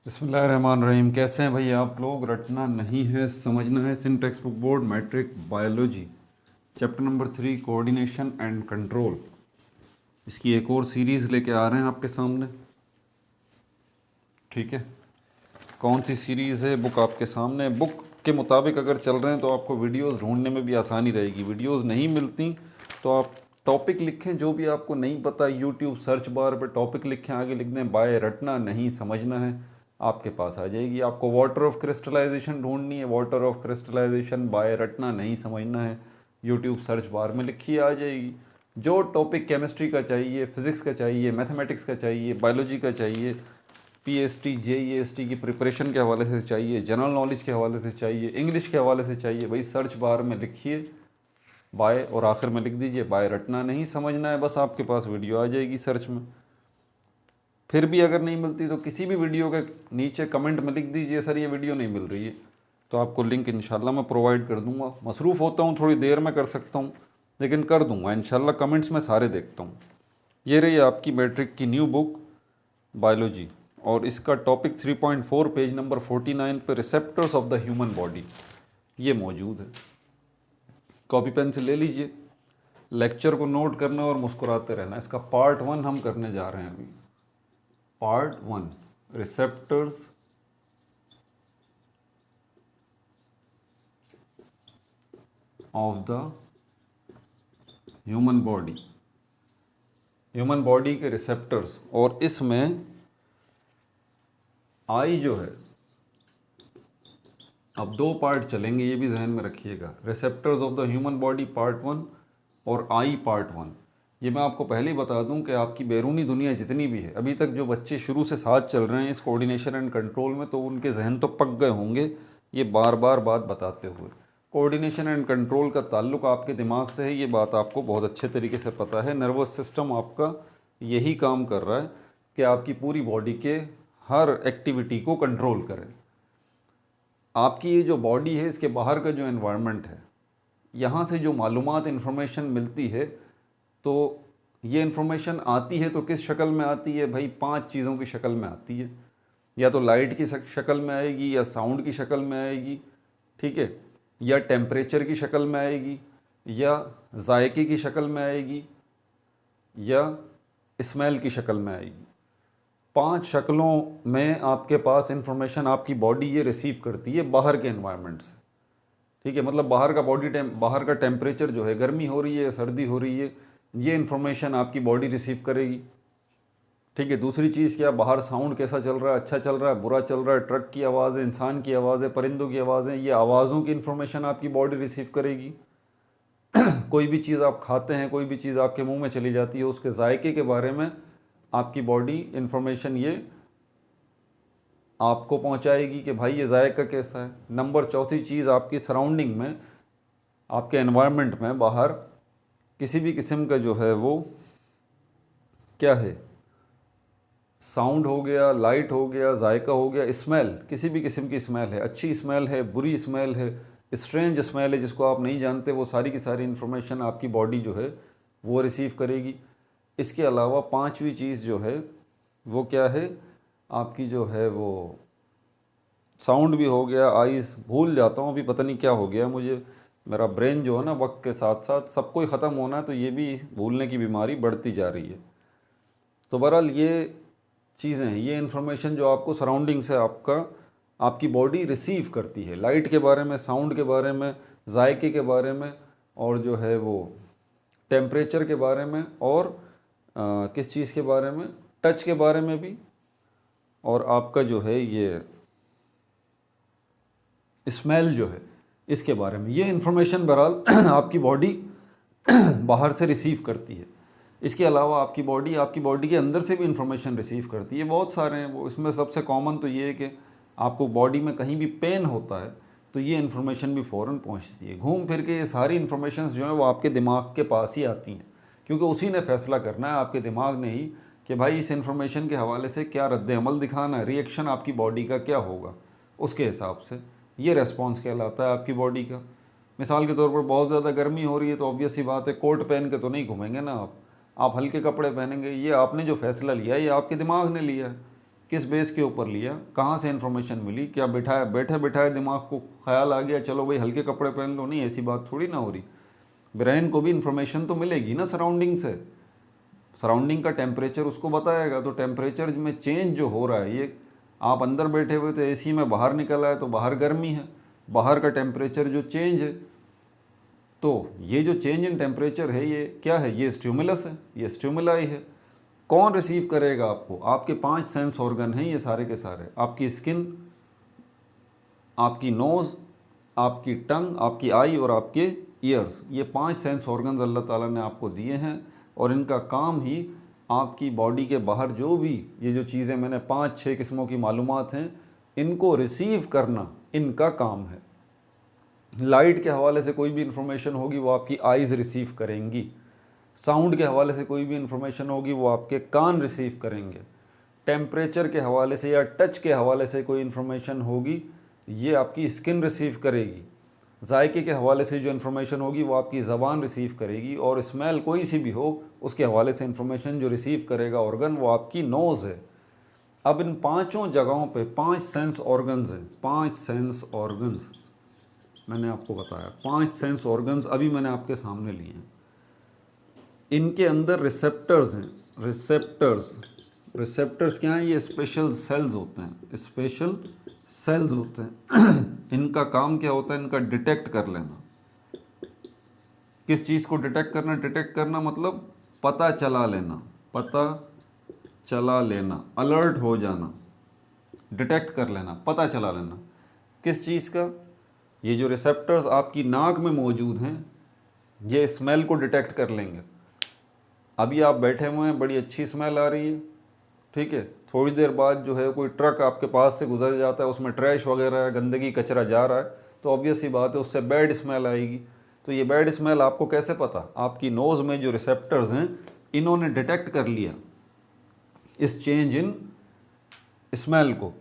बिस्मिल्लाहिर्रहमानिर्रहीम। कैसे हैं भाई आप लोग? रटना नहीं है, समझना है। Sindh text book board matric biology chapter number 3 coordination and control. इसकी एक और सीरीज़ लेके आ रहे हैं आपके सामने। ठीक है, कौन सी सीरीज़ है? बुक आपके सामने। बुक के मुताबिक अगर चल रहे हैं तो आपको वीडियोस ढूंढने में भी आसानी रहेगी। वीडियोस नहीं मिलती तो आप टॉपिक लिखें, जो भी आपको नहीं पता यूट्यूब सर्च बार पे टॉपिक लिखें, आगे लिख दें बाय रटना नहीं समझना है, आपके पास आ जाएगी। आपको वाटर ऑफ क्रिस्टलाइजेशन ढूंढनी है, वाटर ऑफ क्रिस्टलाइजेशन बाय रटना नहीं समझना है, यूट्यूब सर्च बार में लिखिए, आ जाएगी। जो टॉपिक केमिस्ट्री का चाहिए, फिज़िक्स का चाहिए, मैथमेटिक्स का चाहिए, बायोलॉजी का चाहिए, पीएसटी जेईएसटी की प्रिपरेशन के हवाले से चाहिए, जनरल नॉलेज के हवाले से चाहिए, इंग्लिश के हवाले से चाहिए, भाई सर्च बार में लिखिए बाय और आखिर में लिख दीजिए बाय रटना नहीं समझना है, बस आपके पास वीडियो आ जाएगी सर्च में। फिर भी अगर नहीं मिलती तो किसी भी वीडियो के नीचे कमेंट में लिख दीजिए सर ये वीडियो नहीं मिल रही है, तो आपको लिंक इंशाल्लाह मैं प्रोवाइड कर दूंगा। मसरूफ़ होता हूँ, थोड़ी देर में कर सकता हूँ, लेकिन कर दूंगा इंशाल्लाह। कमेंट्स में सारे देखता हूँ। ये रही आपकी मैट्रिक की न्यू बुक बायोलॉजी, और इसका टॉपिक 3.4 पेज नंबर 49 पे receptors of the human body ये मौजूद है। कॉपी पेन से ले लीजिए, लेक्चर को नोट करना और मुस्कुराते रहना। इसका पार्ट 1 हम करने जा रहे हैं अभी। Part 1 receptors of the human body, human body के रिसेप्टर्स। और इसमें आई जो है, अब दो पार्ट चलेंगे, ये भी जहन में रखिएगा। Receptors of the human body part 1 और आई पार्ट 1। ये मैं आपको पहले ही बता दूं कि आपकी बैरूनी दुनिया जितनी भी है, अभी तक जो बच्चे शुरू से साथ चल रहे हैं इस कोऑर्डिनेशन एंड कंट्रोल में, तो उनके जहन तो पक गए होंगे ये बार बार बात बताते हुए। कोऑर्डिनेशन एंड कंट्रोल का ताल्लुक आपके दिमाग से है, ये बात आपको बहुत अच्छे तरीके से पता है। नर्वस सिस्टम आपका यही काम कर रहा है कि आपकी पूरी बॉडी के हर एक्टिविटी को कंट्रोल करें। आपकी ये जो बॉडी है, इसके बाहर का जो एनवायरनमेंट है, यहाँ से जो मालूमात इन्फॉर्मेशन मिलती है, तो ये इन्फॉर्मेशन आती है तो किस शक्ल में आती है भाई? 5 चीज़ों की शक्ल में आती है। या तो लाइट की शक्ल में आएगी, या साउंड की शक्ल में आएगी, ठीक है, या टेम्परेचर की शक्ल में आएगी, या जायके की शक्ल में आएगी, या स्मेल की शक्ल में आएगी। 5 शक्लों में आपके पास इंफॉर्मेशन आपकी बॉडी ये रिसीव करती है बाहर के एनवायरनमेंट से। ठीक है, मतलब बाहर का बाहर का टेम्परेचर जो है, गर्मी हो रही है, सर्दी हो रही है, ये इन्फॉर्मेशन आपकी बॉडी रिसीव करेगी। ठीक है, दूसरी चीज़ क्या, बाहर साउंड कैसा चल रहा है, अच्छा चल रहा है, बुरा चल रहा है, ट्रक की आवाज़ें, इंसान की आवाज़ें, परिंदों की आवाज़ें, ये आवाज़ों की इन्फॉर्मेशन आपकी बॉडी रिसीव करेगी। कोई भी चीज़ आप खाते हैं, कोई भी चीज़ आपके मुंह में चली जाती है, उसके जायके के बारे में आपकी बॉडी इन्फॉर्मेशन ये आपको पहुंचाएगी कि भाई ये जायका कैसा है। नंबर चौथी चीज़, आपकी सराउंडिंग में, आपके एनवायरनमेंट में बाहर किसी भी किस्म का जो है वो क्या है, साउंड हो गया, लाइट हो गया, जायका हो गया, स्मेल, किसी भी किस्म की स्मेल है, अच्छी स्मेल है, बुरी स्मेल है, स्ट्रेंज स्मेल है जिसको आप नहीं जानते, वो सारी की सारी इन्फॉर्मेशन आपकी बॉडी जो है वो रिसीव करेगी। इसके अलावा 5वीं चीज़ जो है वो क्या है, आपकी जो है वो साउंड भी हो गया, आइज़, भूल जाता हूँ अभी, पता नहीं क्या हो गया मुझे, मेरा ब्रेन जो है ना वक्त के साथ साथ सबको ही ख़त्म होना है, तो ये भी भूलने की बीमारी बढ़ती जा रही है। तो बहरहाल ये चीज़ें हैं, ये इन्फॉर्मेशन जो आपको सराउंडिंग से आपकी बॉडी रिसीव करती है, लाइट के बारे में, साउंड के बारे में, जायके के बारे में, और जो है वो टेम्परेचर के बारे में, और किस चीज़ के बारे में, टच के बारे में भी, और आपका जो है ये स्मेल जो है इसके बारे में। ये इन्फॉर्मेशन बहरहाल आपकी बॉडी बाहर से रिसीव करती है। इसके अलावा आपकी बॉडी के अंदर से भी इंफॉर्मेशन रिसीव करती है। बहुत सारे हैं वो, इसमें सबसे कॉमन तो ये है कि आपको बॉडी में कहीं भी पेन होता है तो ये इन्फॉर्मेशन भी फ़ौरन पहुंचती है। घूम फिर के ये सारी इन्फॉर्मेशन जो है वो आपके दिमाग के पास ही आती हैं, क्योंकि उसी ने फैसला करना है, आपके दिमाग ने ही, कि भाई इस इन्फॉर्मेशन के हवाले से क्या रद्द-ए-अमल दिखाना है, रिएक्शन आपकी बॉडी का क्या होगा, उसके हिसाब से ये रेस्पॉन्स कहलाता है आपकी बॉडी का। मिसाल के तौर पर बहुत ज़्यादा गर्मी हो रही है तो ऑब्वियस सी बात है, कोट पहन के तो नहीं घूमेंगे ना आप हल्के कपड़े पहनेंगे। ये आपने जो फ़ैसला लिया है ये आपके दिमाग ने लिया है किस बेस के ऊपर लिया, कहाँ से इन्फॉर्मेशन मिली, क्या बैठाया बैठे बैठाए दिमाग को ख्याल आ गया चलो भाई हल्के कपड़े पहन लो, नहीं ऐसी बात थोड़ी ना हो रही। ब्रेन को भी इन्फॉर्मेशन तो मिलेगी ना सराउंडिंग से, सराउंडिंग का टेम्परेचर उसको बताएगा। तो टेम्परेचर में चेंज जो हो रहा है, ये आप अंदर बैठे हुए थे एसी में, बाहर निकल आए तो बाहर गर्मी है, बाहर का टेम्परेचर जो चेंज है, तो ये जो चेंज इन टेम्परेचर है ये क्या है, ये स्टिमुलस है, ये स्टिमुलाई है। कौन रिसीव करेगा आपको, आपके 5 सेंस ऑर्गन हैं ये सारे के सारे, आपकी स्किन, आपकी नोज़, आपकी टंग, आपकी आई और आपके ईयर्स, ये 5 सेंस ऑर्गन्स अल्लाह ताला ने आपको दिए हैं। और इनका काम ही आपकी बॉडी के बाहर जो भी ये जो चीज़ें मैंने 5-6 किस्मों की मालूमात हैं इनको रिसीव करना इनका काम है। लाइट के हवाले से कोई भी इंफॉर्मेशन होगी वो आपकी आइज़ रिसीव करेंगी, साउंड के हवाले से कोई भी इंफॉर्मेशन होगी वो आपके कान रिसीव करेंगे, टेम्परेचर के हवाले से या टच के हवाले से कोई इन्फॉर्मेशन होगी ये आपकी स्किन रिसीव करेगी, जायके के हवाले से जो इन्फॉर्मेशन होगी वो आपकी ज़बान रिसीव करेगी, और स्मेल कोई सी भी हो उसके हवाले से इन्फॉर्मेशन जो रिसीव करेगा ऑर्गन वो आपकी नोज़ है। अब इन 5 जगहों पे 5 सेंस ऑर्गन्स हैं, 5 सेंस ऑर्गन्स मैंने आपको बताया, 5 सेंस ऑर्गन्स अभी मैंने आपके सामने लिए हैं। इनके अंदर रिसेप्टर्स हैं, रिसेप्टर्स क्या हैं, ये स्पेशल सेल्स होते हैं, स्पेशल सेल्स होते हैं। इनका काम क्या होता है, इनका डिटेक्ट कर लेना। किस चीज़ को डिटेक्ट करना, डिटेक्ट करना मतलब पता चला लेना, पता चला लेना, अलर्ट हो जाना, डिटेक्ट कर लेना, पता चला लेना। किस चीज़ का, ये जो रिसेप्टर्स आपकी नाक में मौजूद हैं ये स्मेल को डिटेक्ट कर लेंगे। अभी आप बैठे हुए हैं, बड़ी अच्छी स्मेल आ रही है, ठीक है, थोड़ी देर बाद जो है कोई ट्रक आपके पास से गुजर जाता है, उसमें ट्रैश वगैरह गंदगी कचरा जा रहा है, तो ऑब्वियस ही बात है उससे बैड स्मेल आएगी। तो ये बैड स्मेल आपको कैसे पता, आपकी नोज़ में जो रिसेप्टर्स हैं इन्होंने डिटेक्ट कर लिया इस चेंज इन स्मेल को।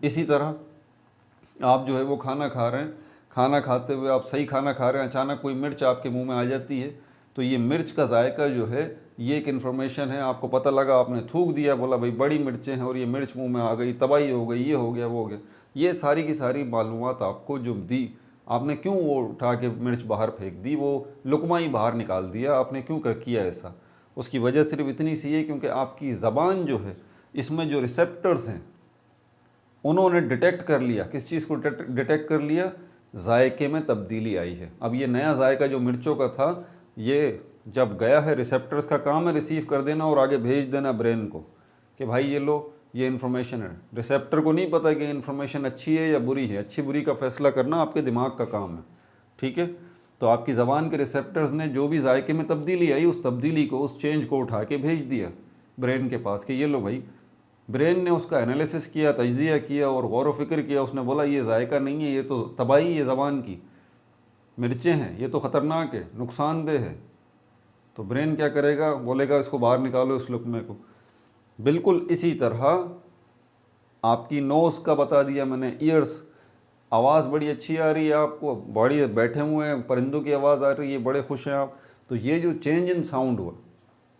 इसी तरह आप जो है वो खाना खा रहे हैं, खाना खाते हुए आप सही खाना खा रहे हैं, अचानक कोई मिर्च आपके मुंह में आ जाती है, तो ये मिर्च का जायका जो है ये एक इन्फॉर्मेशन है, आपको पता लगा, आपने थूक दिया, बोला भाई बड़ी मिर्चें हैं और ये मिर्च मुंह में आ गई, तबाही हो गई, ये हो गया वो हो गया। ये सारी की सारी मालूमात आपको जो दी, आपने क्यों वो उठा के मिर्च बाहर फेंक दी, वो लुकमा ही बाहर निकाल दिया, आपने क्यों कर किया ऐसा, उसकी वजह सिर्फ इतनी सी है क्योंकि आपकी ज़बान जो है इसमें जो रिसेप्टर्स हैं उन्होंने डिटेक्ट कर लिया। किस चीज़ को डिटेक्ट कर लिया, जायके में तब्दीली आई है। अब ये नया जायका जो मिर्चों का था ये जब गया है, रिसेप्टर्स का काम है रिसीव कर देना और आगे भेज देना ब्रेन को कि भाई ये लो ये इन्फॉर्मेशन है। रिसेप्टर को नहीं पता कि इन्फॉर्मेशन अच्छी है या बुरी है, अच्छी बुरी का फैसला करना आपके दिमाग का काम है, ठीक है। तो आपकी ज़बान के रिसेप्टर्स ने जो भी जायके में तब्दीली आई उस तब्दीली को, उस चेंज को उठा के भेज दिया ब्रेन के पास कि ये लो भाई। ब्रेन ने उसका एनालिसिस किया, तज्जिया किया और गौर व फिक्र किया, उसने बोला ये जायका नहीं है, ये तो तबाही है, ज़बान की मिर्चें हैं, ये तो ख़तरनाक है, नुकसानदेह है। तो ब्रेन क्या करेगा, बोलेगा इसको बाहर निकालो इस लुकमे को। बिल्कुल इसी तरह आपकी नोज़ का बता दिया मैंने, ईयर्स, आवाज़ बड़ी अच्छी आ रही है आपको, बड़ी बैठे हुए हैं, परिंदों की आवाज़ आ रही है, बड़े खुश हैं आप, तो ये जो चेंज इन साउंड हुआ,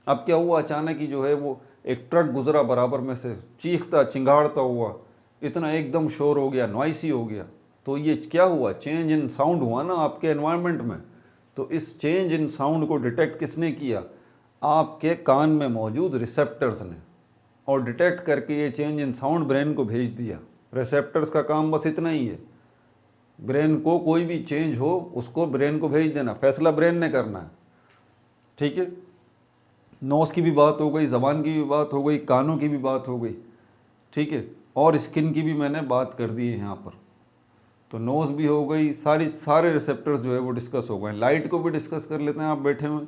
अब क्या हुआ, अचानक ही जो है वो एक ट्रक गुजरा बराबर में से, चीखता चिंगाड़ता हुआ, इतना एकदम शोर हो गया, नॉइसी हो गया, तो ये क्या हुआ, चेंज इन साउंड हुआ ना आपके एनवायरनमेंट में। तो इस चेंज इन साउंड को डिटेक्ट किसने किया, आपके कान में मौजूद रिसेप्टर्स ने, और डिटेक्ट करके ये चेंज इन साउंड ब्रेन को भेज दिया। रिसेप्टर्स का काम बस इतना ही है, ब्रेन को कोई भी चेंज हो उसको ब्रेन को भेज देना, फैसला ब्रेन ने करना है, ठीक है। नोज़ की भी बात हो गई, ज़बान की भी बात हो गई, कानों की भी बात हो गई, ठीक है, और स्किन की भी मैंने बात कर दी है यहाँ पर। तो नोज़ भी हो गई, सारे रिसेप्टर्स जो है वो डिस्कस हो गए। लाइट को भी डिस्कस कर लेते हैं। आप बैठे हुए,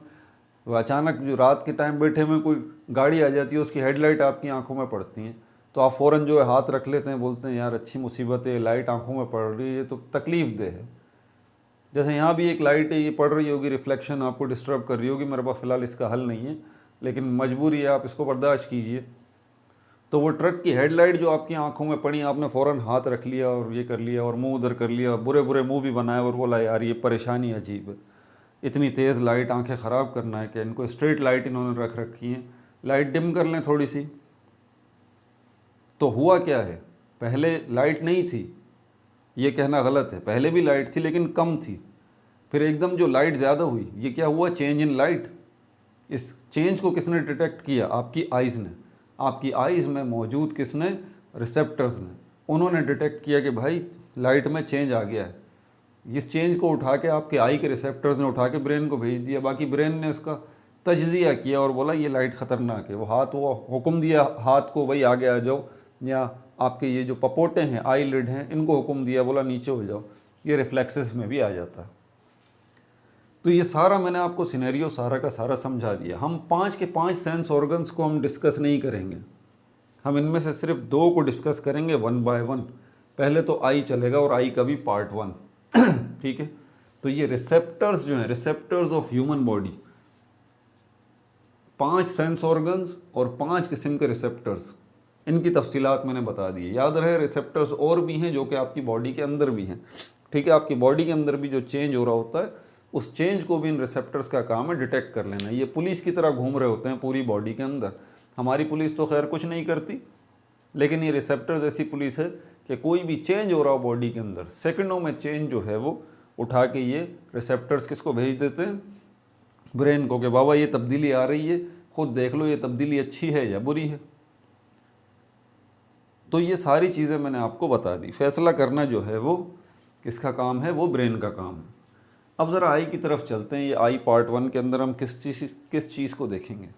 वो अचानक जो रात के टाइम बैठे हुए कोई गाड़ी आ जाती है, उसकी हेडलाइट आपकी आंखों में पड़ती हैं, तो आप फ़ौरन जो है हाथ रख लेते हैं, बोलते हैं यार अच्छी मुसीबत है, लाइट आंखों में पड़ रही है तो तकलीफ़ दे है। जैसे यहाँ भी एक लाइट है, ये पड़ रही होगी, रिफ्लेक्शन आपको डिस्टर्ब कर रही होगी, मेरे पास फ़िलहाल इसका हल नहीं है, लेकिन मजबूरी है, आप इसको बर्दाश्त कीजिए। तो वो ट्रक की हेडलाइट जो आपकी आंखों में पड़ी, आपने फ़ौरन हाथ रख लिया और ये कर लिया और मुंह उधर कर लिया, बुरे बुरे मुंह भी बनाए और बोला यार ये परेशानी अजीब है, इतनी तेज़ लाइट आंखें ख़राब करना है कि इनको स्ट्रेट लाइट इन्होंने रख रखी है, लाइट डिम कर लें थोड़ी सी, तो हुआ क्या है, पहले लाइट नहीं थी, ये कहना गलत है, पहले भी लाइट थी लेकिन कम थी, फिर एकदम जो लाइट ज़्यादा हुई, ये क्या हुआ, चेंज इन लाइट। इस चेंज को किसने डिटेक्ट किया, आपकी आइज़ ने। आपकी आइज़ में मौजूद किसने, रिसेप्टर्स ने। उन्होंने डिटेक्ट किया कि भाई लाइट में चेंज आ गया है। इस चेंज को उठा के आपके आई के रिसेप्टर्स ने उठा के ब्रेन को भेज दिया। बाकी ब्रेन ने इसका तज्जिया किया और बोला ये लाइट ख़तरनाक है। वो हुक्म दिया हाथ को, भाई आगे आ जाओ, या आपके ये जो पपोटे हैं, आई लिड हैं, इनको हुक्म दिया, बोला नीचे हो जाओ। ये रिफ्लेक्सेस में भी आ जाता है। तो ये सारा मैंने आपको सिनेरियो सारा का सारा समझा दिया। हम 5 के 5 सेंस ऑर्गन्स को हम डिस्कस नहीं करेंगे, हम इनमें से सिर्फ 2 को डिस्कस करेंगे 1 बाय 1। पहले तो आई चलेगा और आई का भी पार्ट 1 ठीक है। तो ये रिसेप्टर्स जो हैं, receptors of human body, 5 sense organs और 5 किस्म के रिसेप्टर्स, इनकी तफसीलात मैंने बता दी है। याद रहे रिसेप्टर्स और भी हैं जो कि आपकी बॉडी के अंदर भी हैं, ठीक है। आपकी बॉडी के अंदर भी जो चेंज हो रहा होता है, उस चेंज को भी इन रिसेप्टर्स का काम है डिटेक्ट कर लेना। ये पुलिस की तरह घूम रहे होते हैं पूरी बॉडी के अंदर। हमारी पुलिस तो खैर कुछ नहीं करती, लेकिन ये रिसेप्टर्स ऐसी पुलिस है कि कोई भी चेंज हो रहा हो बॉडी के अंदर, सेकंडों में चेंज जो है वो उठा के ये रिसेप्टर्स किसको भेज देते हैं, ब्रेन को, कि बाबा ये तब्दीली आ रही है, खुद देख लो ये तब्दीली अच्छी है या बुरी है। तो ये सारी चीज़ें मैंने आपको बता दी। फैसला करना जो है वो किसका काम है, वो ब्रेन का काम है। अब ज़रा आई की तरफ चलते हैं। ये आई पार्ट 1 के अंदर हम किस चीज़ को देखेंगे।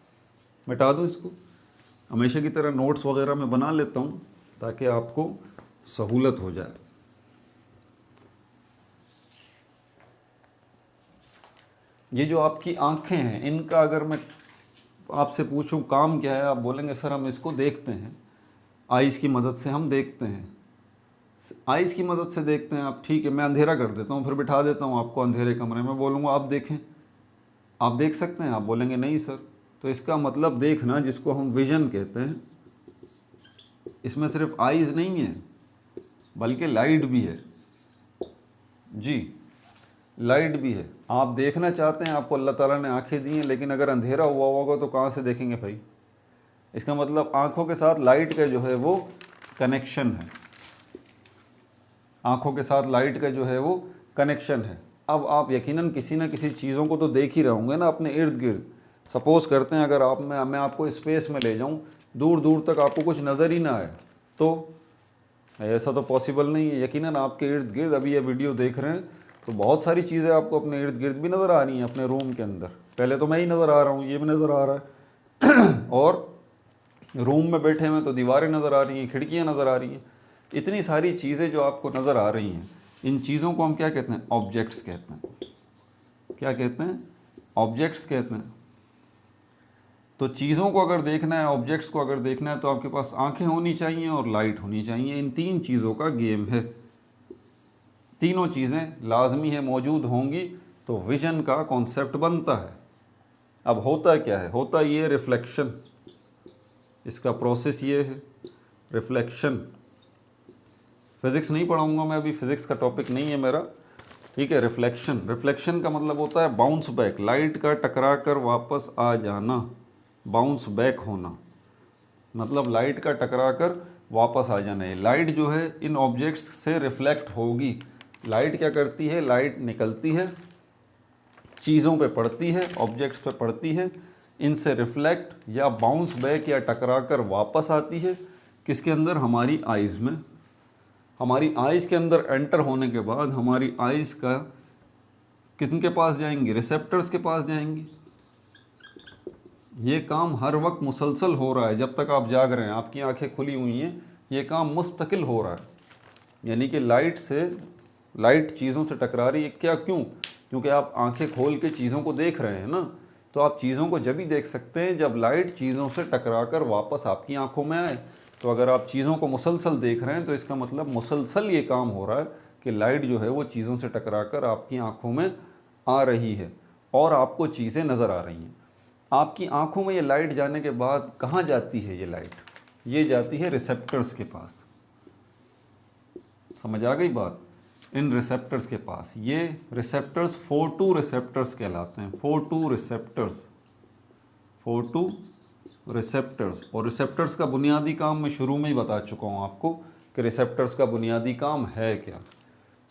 मिटा दूँ इसको, हमेशा की तरह नोट्स वगैरह मैं बना लेता हूँ ताकि आपको सहूलत हो जाए। ये जो आपकी आँखें हैं, इनका अगर मैं आपसे पूछूं काम क्या है, आप बोलेंगे सर हम इसको देखते हैं, आइज़ की मदद से हम देखते हैं। आइज़ की मदद से देखते हैं आप, ठीक है। मैं अंधेरा कर देता हूँ, फिर बिठा देता हूँ आपको अंधेरे कमरे में, बोलूँगा आप देखें, आप देख सकते हैं, आप बोलेंगे नहीं सर। तो इसका मतलब देखना, जिसको हम विजन कहते हैं, इसमें सिर्फ आइज़ नहीं है बल्कि लाइट भी है। जी, लाइट भी है। आप देखना चाहते हैं, आपको अल्लाह ताला ने आंखें दी हैं, लेकिन अगर अंधेरा हुआ होगा तो कहाँ से देखेंगे भाई। इसका मतलब आंखों के साथ लाइट का जो है वो कनेक्शन है, आंखों के साथ लाइट का जो है वो कनेक्शन है। अब आप यकीनन किसी न किसी चीज़ों को तो देख ही रहे होंगे ना अपने इर्द गिर्द। सपोज़ करते हैं अगर मैं आपको स्पेस में ले जाऊं, दूर दूर तक आपको कुछ नज़र ही ना आए, तो ऐसा तो पॉसिबल नहीं है। यकीनन आपके इर्द गिर्द, अभी ये वीडियो देख रहे हैं तो बहुत सारी चीज़ें आपको अपने इर्द गिर्द भी नज़र आ रही हैं, अपने रूम के अंदर। पहले तो मैं ही नज़र आ रहा हूँ, ये भी नज़र आ रहा है और रूम में बैठे हुए तो दीवारें नज़र आ रही हैं, खिड़कियाँ नज़र आ रही हैं, इतनी सारी चीज़ें जो आपको नज़र आ रही हैं। इन चीज़ों को हम क्या कहते हैं, ऑब्जेक्ट्स कहते हैं। क्या कहते हैं, ऑब्जेक्ट्स कहते हैं। तो चीज़ों को अगर देखना है, ऑब्जेक्ट्स को अगर देखना है, तो आपके पास आंखें होनी चाहिए और लाइट होनी चाहिए। इन 3 चीज़ों का गेम है। तीनों चीज़ें लाजमी है, मौजूद होंगी तो विजन का कॉन्सेप्ट बनता है। अब होता क्या है, होता ये रिफ्लेक्शन, इसका प्रोसेस ये है रिफ्लेक्शन। फिज़िक्स नहीं पढ़ाऊंगा मैं अभी, फिज़िक्स का टॉपिक नहीं है मेरा, ठीक है। रिफ्लेक्शन का मतलब होता है बाउंस बैक, लाइट का टकरा कर वापस आ जाना, बाउंस बैक होना, मतलब लाइट का टकरा कर वापस आ जाना है। लाइट जो है इन ऑब्जेक्ट्स से रिफ्लेक्ट होगी। लाइट क्या करती है, लाइट निकलती है, चीज़ों पे पड़ती है, ऑब्जेक्ट्स पे पड़ती है, इनसे रिफ्लेक्ट या बाउंस बैक या टकरा कर वापस आती है। किसके अंदर, हमारी आइज़ में। हमारी आइज़ के अंदर एंटर होने के बाद हमारी आइज़ का किनके पास जाएंगी, रिसेप्टर्स के पास जाएंगी। ये काम हर वक्त मुसलसल हो रहा है जब तक आप जाग रहे हैं, आपकी आंखें खुली हुई हैं, ये काम मुस्तकिल हो रहा है। यानी कि लाइट चीज़ों से टकरा रही है। क्या, क्यों? क्योंकि आप आंखें खोल के चीज़ों को देख रहे हैं ना। तो आप चीज़ों को जब ही देख सकते हैं जब लाइट चीज़ों से टकरा कर वापस आपकी आंखों में आए। तो अगर आप चीज़ों को मुसलसल देख रहे हैं तो इसका मतलब मुसलसल ये काम हो रहा है कि लाइट जो है वो चीज़ों से टकरा कर आपकी आंखों में आ रही है और आपको चीज़ें नज़र आ रही हैं। आपकी आंखों में ये लाइट जाने के बाद कहाँ जाती है ये लाइट? ये जाती है रिसेप्टर्स के पास। समझ आ गई बात? इन रिसेप्टर्स के पास। ये रिसेप्टर्स फोटो रिसेप्टर्स कहलाते हैं। Photo receptors receptors. और रिसेप्टर्स का बुनियादी काम मैं शुरू में ही बता चुका हूँ आपको कि रिसेप्टर्स का बुनियादी काम है क्या।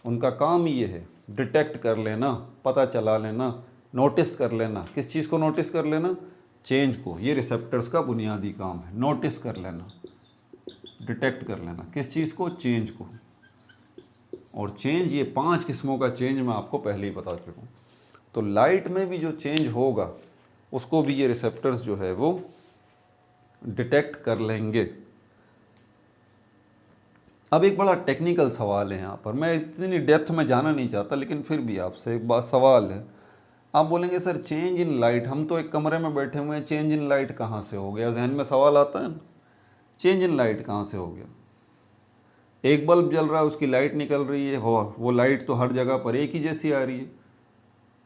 उनका काम ये है डिटेक्ट कर लेना, पता चला लेना, नोटिस कर लेना। किस चीज़ को नोटिस कर लेना? चेंज को। ये रिसेप्टर्स का बुनियादी काम है, नोटिस कर लेना, डिटेक्ट कर लेना। किस चीज़ को? चेंज को। और चेंज, ये 5 किस्मों का चेंज मैं आपको पहले ही बता चुका हूँ। तो लाइट में भी जो चेंज होगा उसको भी ये रिसेप्टर्स जो है वो डिटेक्ट कर लेंगे। अब एक बड़ा टेक्निकल सवाल है यहाँ पर, मैं इतनी डेप्थ में जाना नहीं चाहता, लेकिन फिर भी आपसे एक बात सवाल है। आप बोलेंगे सर चेंज इन लाइट, हम तो एक कमरे में बैठे हुए हैं, चेंज इन लाइट कहाँ से हो गया? जहन में सवाल आता है ना, चेंज इन लाइट कहाँ से हो गया? एक बल्ब जल रहा है, उसकी लाइट निकल रही है, वो लाइट तो हर जगह पर एक ही जैसी आ रही है।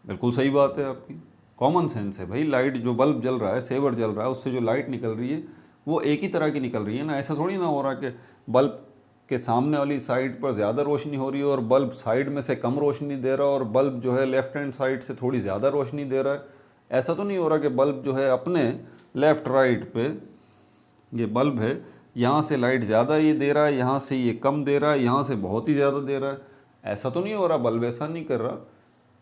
बिल्कुल सही बात है आपकी, कॉमन सेंस है भाई। लाइट, जो बल्ब जल रहा है, सेवर जल रहा है, उससे जो लाइट निकल रही है वो एक ही तरह की निकल रही है ना। ऐसा थोड़ी ना हो रहा कि बल्ब के सामने वाली साइड पर ज़्यादा रोशनी हो रही है और बल्ब साइड में से कम रोशनी दे रहा है, और बल्ब जो है लेफ्ट हैंड साइड से थोड़ी ज़्यादा रोशनी दे रहा है। ऐसा तो नहीं हो रहा कि बल्ब जो है अपने लेफ़्ट राइट पे, ये बल्ब है, यहाँ से लाइट ज़्यादा ये दे रहा है, यहाँ से ये कम दे रहा है, यहाँ से बहुत ही ज़्यादा दे रहा है। ऐसा तो नहीं हो रहा, बल्ब ऐसा नहीं कर रहा।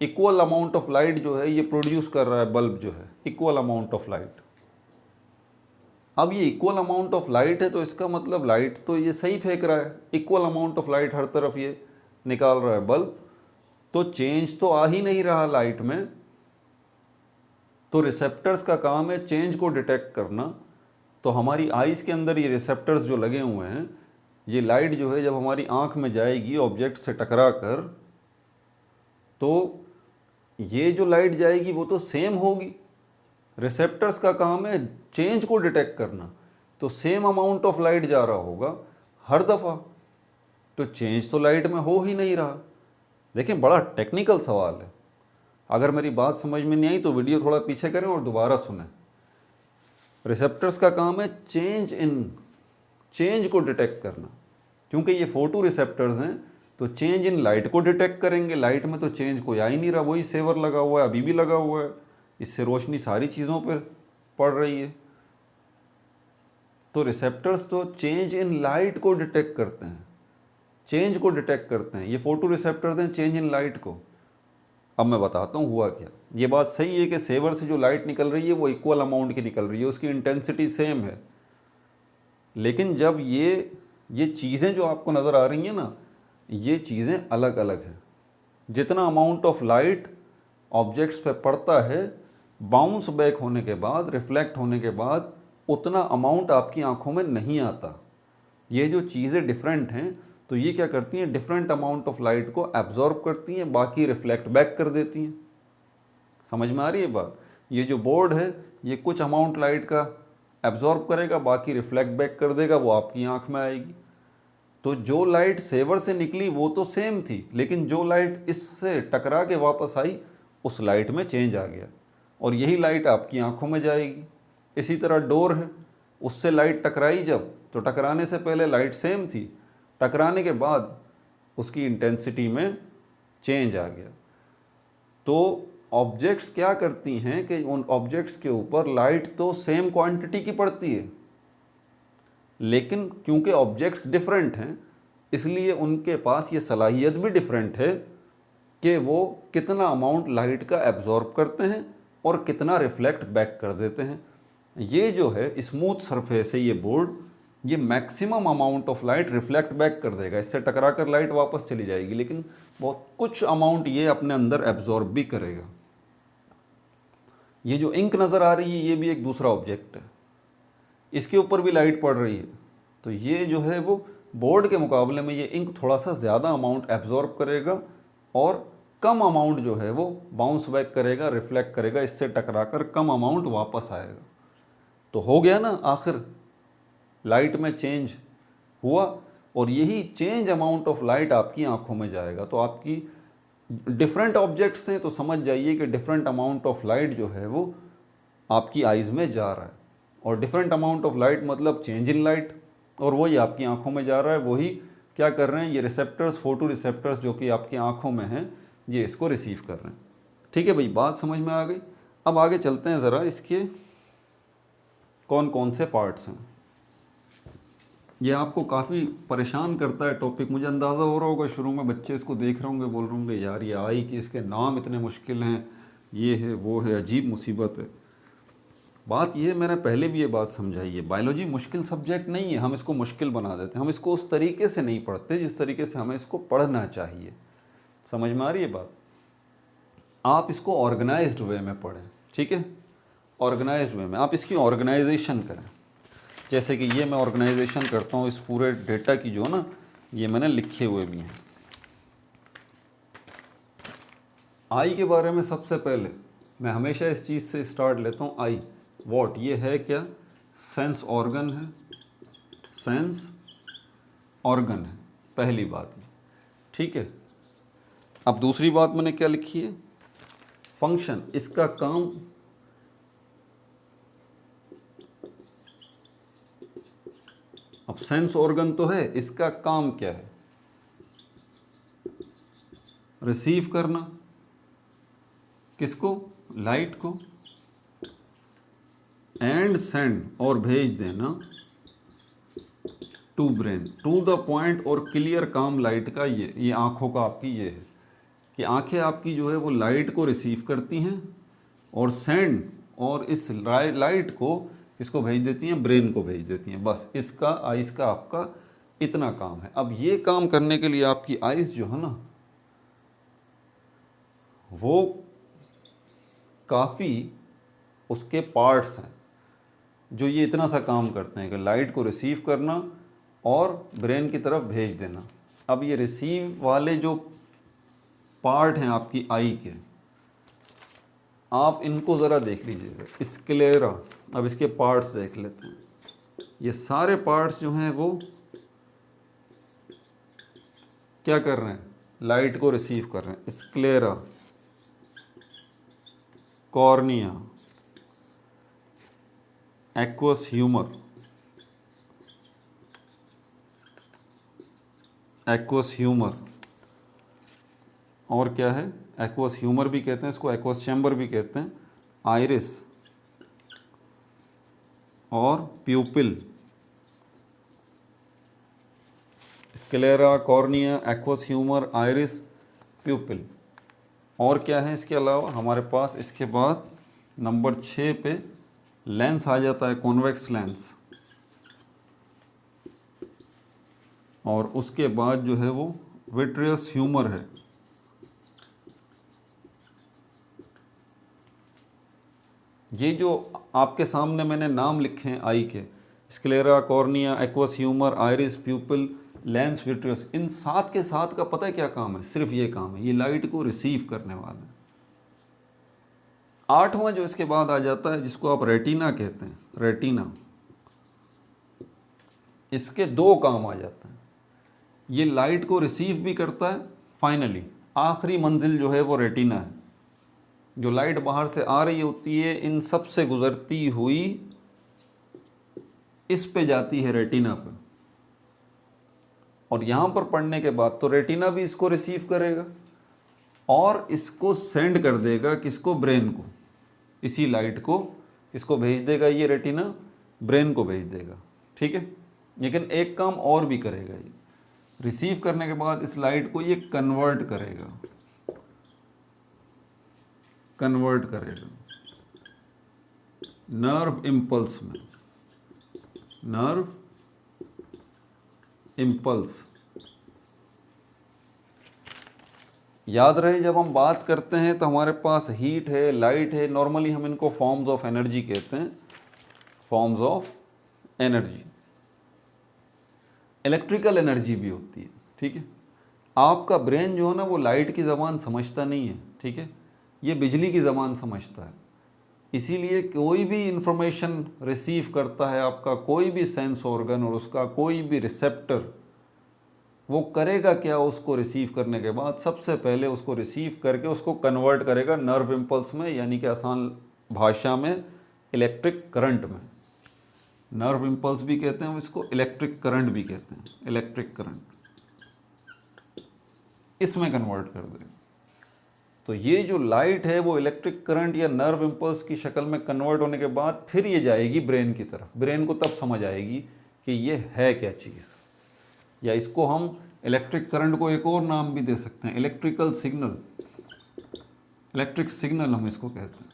इक्वल अमाउंट ऑफ लाइट जो है ये प्रोड्यूस कर रहा है बल्ब, जो है इक्वल अमाउंट ऑफ लाइट। अब ये इक्वल अमाउंट ऑफ लाइट है तो इसका मतलब लाइट तो ये सही फेंक रहा है, इक्वल अमाउंट ऑफ लाइट हर तरफ ये निकाल रहा है बल्ब। तो चेंज तो आ ही नहीं रहा लाइट में। तो रिसेप्टर्स का काम है चेंज को डिटेक्ट करना। तो हमारी आइज़ के अंदर ये रिसेप्टर्स जो लगे हुए हैं, ये लाइट जो है जब हमारी आँख में जाएगी ऑब्जेक्ट से टकरा कर, तो ये जो लाइट जाएगी वो तो सेम होगी। रिसेप्टर्स का काम है चेंज को डिटेक्ट करना, तो सेम अमाउंट ऑफ लाइट जा रहा होगा हर दफ़ा। तो चेंज तो लाइट में हो ही नहीं रहा। देखिए बड़ा टेक्निकल सवाल है। अगर मेरी बात समझ में नहीं आई तो वीडियो थोड़ा पीछे करें और दोबारा सुनें। रिसेप्टर्स का काम है चेंज को डिटेक्ट करना, क्योंकि ये फोटो रिसेप्टर्स हैं तो चेंज इन लाइट को डिटेक्ट करेंगे। लाइट में तो चेंज कोई आ ही नहीं रहा, वही सेवर लगा हुआ है, अभी भी लगा हुआ है, इससे रोशनी सारी चीज़ों पर पड़ रही है। तो रिसेप्टर्स तो चेंज इन लाइट को डिटेक्ट करते हैं, चेंज को डिटेक्ट करते हैं। ये फोटो रिसेप्टर्स हैं चेंज इन लाइट को। अब मैं बताता हूँ हुआ क्या। ये बात सही है कि सेवर से जो लाइट निकल रही है वो इक्वल अमाउंट की निकल रही है, उसकी इंटेंसिटी सेम है। लेकिन जब ये चीज़ें जो आपको नज़र आ रही हैं ना, ये चीज़ें अलग अलग हैं। जितना अमाउंट ऑफ लाइट ऑब्जेक्ट्स पे पड़ता है, बाउंस बैक होने के बाद, रिफ्लेक्ट होने के बाद, उतना अमाउंट आपकी आंखों में नहीं आता। ये जो चीज़ें डिफरेंट हैं, तो ये क्या करती हैं, डिफरेंट अमाउंट ऑफ लाइट को एब्जॉर्ब करती हैं, बाकी रिफ्लेक्ट बैक कर देती हैं। समझ में आ रही है बात? ये जो बोर्ड है ये कुछ अमाउंट लाइट का एब्जॉर्ब करेगा, बाकी रिफ्लेक्ट बैक कर देगा, वो आपकी आंख में आएगी। तो जो लाइट सेवर से निकली वो तो सेम थी, लेकिन जो लाइट इससे टकरा के वापस आई उस लाइट में चेंज आ गया, और यही लाइट आपकी आंखों में जाएगी। इसी तरह डोर है, उससे लाइट टकराई जब, तो टकराने से पहले लाइट सेम थी, टकराने के बाद उसकी इंटेंसिटी में चेंज आ गया। तो ऑब्जेक्ट्स क्या करती हैं कि उन ऑब्जेक्ट्स के ऊपर लाइट तो सेम क्वांटिटी की पड़ती है, लेकिन क्योंकि ऑब्जेक्ट्स डिफरेंट हैं इसलिए उनके पास ये सलाहियत भी डिफरेंट है कि वो कितना अमाउंट लाइट का एब्जॉर्ब करते हैं और कितना रिफ्लेक्ट बैक कर देते हैं। ये जो है स्मूथ सरफेस है ये बोर्ड, ये maximum amount of light reflect back कर देगा, इससे टकरा कर लाइट वापस चली जाएगी, लेकिन बहुत कुछ अमाउंट ये अपने अंदर एब्जॉर्ब भी करेगा। ये जो इंक नज़र आ रही है ये भी एक दूसरा ऑब्जेक्ट है, इसके ऊपर भी लाइट पड़ रही है। तो ये जो है वो बोर्ड के मुकाबले में ये इंक थोड़ा सा ज़्यादा अमाउंट एब्जॉर्ब करेगा और कम अमाउंट जो है वो बाउंस बैक करेगा, रिफ्लेक्ट करेगा, इससे टकरा कर कम अमाउंट वापस आएगा। तो हो गया ना, आखिर लाइट में चेंज हुआ, और यही चेंज अमाउंट ऑफ लाइट आपकी आंखों में जाएगा। तो आपकी डिफरेंट ऑब्जेक्ट्स हैं तो समझ जाइए कि डिफरेंट अमाउंट ऑफ लाइट जो है वो आपकी आइज़ में जा रहा है, और डिफरेंट अमाउंट ऑफ लाइट मतलब चेंज इन लाइट, और वही आपकी आंखों में जा रहा है। वही क्या कर रहे हैं ये रिसेप्टर्स, फोटो रिसेप्टर्स जो कि आपकी आंखों में हैं, ये इसको रिसीव कर रहे हैं। ठीक है भाई, बात समझ में आ गई। अब आगे चलते हैं ज़रा इसके कौन कौन से पार्ट्स हैं। ये आपको काफ़ी परेशान करता है टॉपिक, मुझे अंदाज़ा हो रहा होगा शुरू में बच्चे इसको देख रहे होंगे, बोल रहे होंगे यार ये आई कि इसके नाम इतने मुश्किल हैं, ये है वो है, अजीब मुसीबत है। बात ये, मैंने पहले भी ये बात समझाई है, बायोलॉजी मुश्किल सब्जेक्ट नहीं है, हम इसको मुश्किल बना देते हैं, हम इसको उस तरीके से नहीं पढ़ते जिस तरीके से हमें इसको पढ़ना चाहिए। समझ में आ रही है बात? आप इसको ऑर्गेनाइज्ड वे में पढ़ें, ठीक है, ऑर्गेनाइज्ड वे में आप इसकी ऑर्गेनाइजेशन करें। जैसे कि ये मैं ऑर्गेनाइजेशन करता हूँ इस पूरे डेटा की, जो ना ये मैंने लिखे हुए भी हैं। आई के बारे में सबसे पहले मैं हमेशा इस चीज़ से स्टार्ट लेता हूँ। आई वॉट, ये है क्या? सेंस ऑर्गन है, सेंस ऑर्गन है, पहली बात ये, ठीक है। अब दूसरी बात मैंने क्या लिखी है? फंक्शन, इसका काम। अब सेंस ऑर्गन तो है, इसका काम क्या है? रिसीव करना, किसको? लाइट को, एंड सेंड, और भेज देना to brain, to the point और क्लियर काम लाइट का। ये आंखों का आपकी ये है कि आंखें आपकी जो है वो लाइट को रिसीव करती हैं और सेंड, और इस लाइट को इसको भेज देती हैं, ब्रेन को भेज देती हैं। बस इसका आइस का आपका इतना काम है। अब ये काम करने के लिए आपकी आइस जो है ना, वो काफ़ी उसके पार्ट्स हैं जो ये इतना सा काम करते हैं कि लाइट को रिसीव करना और ब्रेन की तरफ भेज देना। अब ये रिसीव वाले जो पार्ट हैं आपकी आई के, आप इनको ज़रा देख लीजिएगा, स्क्लेरा। अब इसके पार्ट्स देख लेते हैं। ये सारे पार्ट्स जो हैं वो क्या कर रहे हैं? लाइट को रिसीव कर रहे हैं। Sclera, cornea, aqueous humour, aqueous humour, और क्या है? एक्वस ह्यूमर भी कहते हैं इसको, एक्वस चैम्बर भी कहते हैं, आइरिस और प्यूपिल। Sclera, cornea, aqueous humour, iris, प्यूपिल। और क्या है इसके अलावा हमारे पास? इसके बाद नंबर 6 पे लेंस आ जाता है, कॉन्वेक्स लेंस। और उसके बाद जो है वो विट्रियस ह्यूमर है। ये जो आपके सामने मैंने नाम लिखे हैं आई के, sclera, cornea, aqueous humour, iris, pupil, lens, vitreous, इन 7 के 7 का पता है क्या काम है? सिर्फ ये काम है, ये लाइट को रिसीव करने वाला है। 8वां जो इसके बाद आ जाता है, जिसको आप रेटिना कहते हैं, रेटिना, इसके 2 काम आ जाते हैं। ये लाइट को रिसीव भी करता है। फाइनली आखिरी मंजिल जो है वो रेटिना है। जो लाइट बाहर से आ रही होती है, इन सब से गुजरती हुई इस पे जाती है, रेटिना पे, और यहाँ पर पढ़ने के बाद तो रेटिना भी इसको रिसीव करेगा और इसको सेंड कर देगा, किसको? ब्रेन को। इसी लाइट को इसको भेज देगा, ये रेटिना ब्रेन को भेज देगा, ठीक है। लेकिन एक काम और भी करेगा, ये रिसीव करने के बाद इस लाइट को ये कन्वर्ट करेगा, कन्वर्ट करेगा नर्व इम्पल्स में, नर्व इम्पल्स। याद रहे, जब हम बात करते हैं तो हमारे पास हीट है, लाइट है, नॉर्मली हम इनको फॉर्म्स ऑफ एनर्जी कहते हैं, forms of energy. Electrical energy भी होती है, ठीक है। आपका ब्रेन जो है ना, वो लाइट की ज़बान समझता नहीं है, ठीक है, ये बिजली की ज़बान समझता है। इसीलिए कोई भी इंफॉर्मेशन रिसीव करता है आपका कोई भी सेंस ऑर्गन और उसका कोई भी रिसेप्टर, वो करेगा क्या? उसको रिसीव करने के बाद सबसे पहले उसको रिसीव करके उसको कन्वर्ट करेगा नर्व इम्पल्स में, यानी कि आसान भाषा में इलेक्ट्रिक करंट में। नर्व इम्पल्स भी कहते हैं इसको, इलेक्ट्रिक करंट भी कहते हैं, इलेक्ट्रिक करंट, इसमें कन्वर्ट कर देगा। तो ये जो लाइट है वो इलेक्ट्रिक करंट या नर्व इम्पल्स की शक्ल में कन्वर्ट होने के बाद फिर ये जाएगी ब्रेन की तरफ। ब्रेन को तब समझ आएगी कि ये है क्या चीज़, या इसको हम इलेक्ट्रिक करंट को एक और नाम भी दे सकते हैं, इलेक्ट्रिकल सिग्नल। इलेक्ट्रिक सिग्नल हम इसको कहते हैं,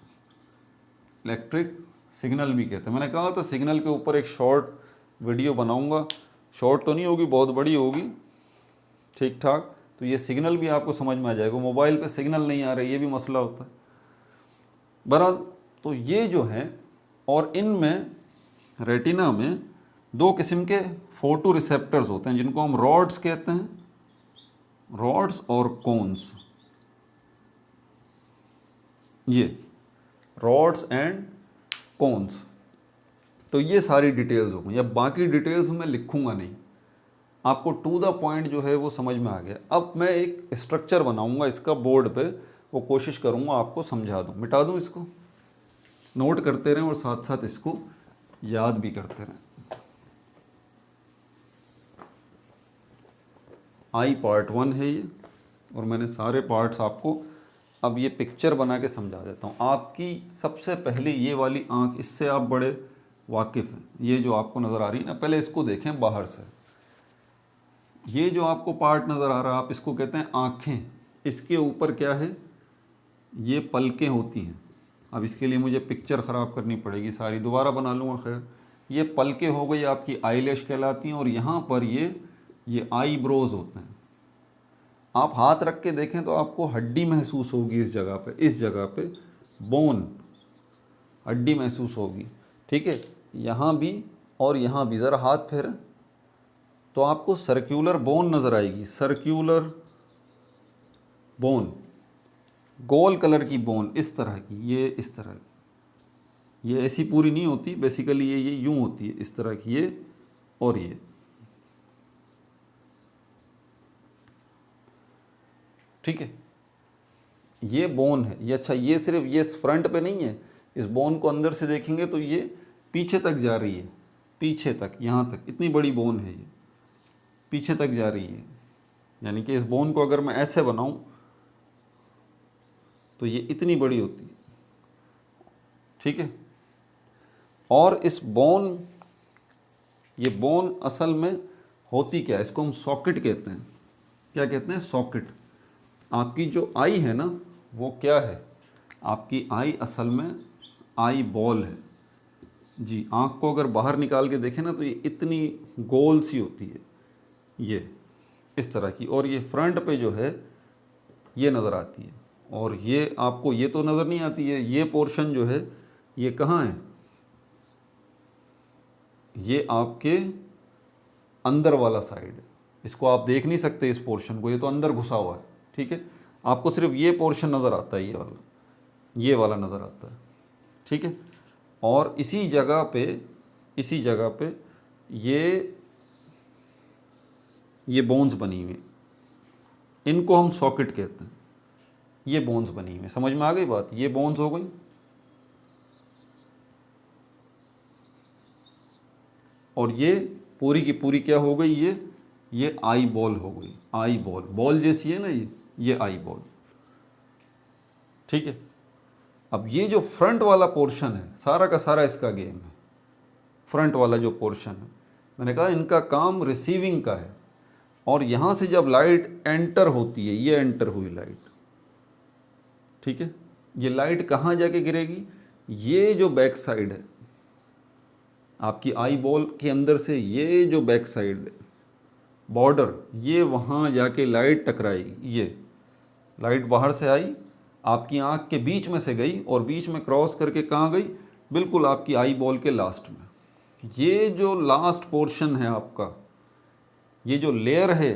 इलेक्ट्रिक सिग्नल भी कहते हैं। मैंने कहा था सिग्नल के ऊपर एक शॉर्ट वीडियो बनाऊंगा, शॉर्ट तो नहीं होगी, बहुत बड़ी होगी, ठीक ठाक। तो ये सिग्नल भी आपको समझ में आ जाएगा। मोबाइल पे सिग्नल नहीं आ रहा, ये भी मसला होता है। बहरहाल तो ये जो है, और इनमें रेटिना में दो किस्म के फोटो रिसेप्टर्स होते हैं जिनको हम रॉड्स कहते हैं, रॉड्स और कोन्स। ये रॉड्स एंड कोन्स। तो ये सारी डिटेल्स हो गई। या बाकी डिटेल्स मैं लिखूंगा नहीं, आपको टू द पॉइंट जो है वो समझ में आ गया। अब मैं एक स्ट्रक्चर बनाऊंगा इसका बोर्ड पे, वो कोशिश करूंगा आपको समझा दूं। मिटा दूं इसको, नोट करते रहें और साथ साथ इसको याद भी करते रहें। आई पार्ट 1 है ये, और मैंने सारे पार्ट्स आपको अब ये पिक्चर बना के समझा देता हूँ। आपकी सबसे पहले ये वाली आँख, इससे आप बड़े वाकिफ़ हैं। ये जो आपको नज़र आ रही है ना, पहले इसको देखें बाहर से। ये जो आपको पार्ट नज़र आ रहा है, आप इसको कहते हैं आँखें। इसके ऊपर क्या है, ये पलकें होती हैं। अब इसके लिए मुझे पिक्चर ख़राब करनी पड़ेगी सारी, दोबारा बना लूँगा। खैर, ये पलकें हो गई आपकी, आईलैश कहलाती हैं। और यहाँ पर ये आई ब्रोज होते हैं। आप हाथ रख के देखें तो आपको हड्डी महसूस होगी इस जगह पे बोन, हड्डी महसूस होगी, ठीक है। यहाँ भी और यहाँ भी, ज़रा हाथ फेरें तो आपको सर्कुलर बोन नज़र आएगी, सर्कुलर बोन, गोल कलर की बोन, इस तरह की, ये इस तरह की। ये ऐसी पूरी नहीं होती, बेसिकली ये यूँ होती है, इस तरह की ये, और ये, ठीक है। ये बोन है ये। अच्छा, ये सिर्फ ये फ्रंट पे नहीं है, इस बोन को अंदर से देखेंगे तो ये पीछे तक जा रही है, पीछे तक, यहाँ तक, इतनी बड़ी बोन है ये, पीछे तक जा रही है। यानी कि इस बोन को अगर मैं ऐसे बनाऊं तो ये इतनी बड़ी होती है, ठीक है। और इस बोन, ये बोन असल में होती क्या है, इसको हम सॉकेट कहते हैं। क्या कहते हैं, सॉकेट। आपकी जो आई है ना, वो क्या है, आपकी आई असल में आई बॉल है जी। आँख को अगर बाहर निकाल के देखें ना तो ये इतनी गोल सी होती है, ये इस तरह की। और ये फ्रंट पे जो है ये नज़र आती है, और ये आपको ये तो नज़र नहीं आती है। ये पोर्शन जो है ये कहाँ है, ये आपके अंदर वाला साइड है। इसको आप देख नहीं सकते इस पोर्शन को, ये तो अंदर घुसा हुआ है, ठीक है। आपको सिर्फ ये पोर्शन नज़र आता है, ये वाला नज़र आता है, ठीक है। और इसी जगह पे ये बोन्स बनी हुई, इनको हम सॉकेट कहते हैं। ये बोन्स बनी हुई, समझ में आ गई बात। ये बोन्स हो गई, और ये पूरी की पूरी क्या हो गई, ये आई बॉल हो गई। आई बॉल, बॉल जैसी है ना ये आई बॉल, ठीक है। अब ये जो फ्रंट वाला पोर्शन है, सारा का सारा इसका गेम है। फ्रंट वाला जो पोर्शन है, मैंने कहा इनका काम रिसीविंग का है। और यहाँ से जब लाइट एंटर होती है, ये एंटर हुई लाइट, ठीक है। ये लाइट कहाँ जाके गिरेगी, ये जो बैक साइड है आपकी आई बॉल के अंदर से, ये जो बैक साइड है बॉर्डर, ये वहाँ जाके लाइट टकराएगी। ये लाइट बाहर से आई, आपकी आँख के बीच में से गई, और बीच में क्रॉस करके कहाँ गई, बिल्कुल आपकी आई बॉल के लास्ट में। ये जो लास्ट पोर्शन है आपका, ये जो लेयर है,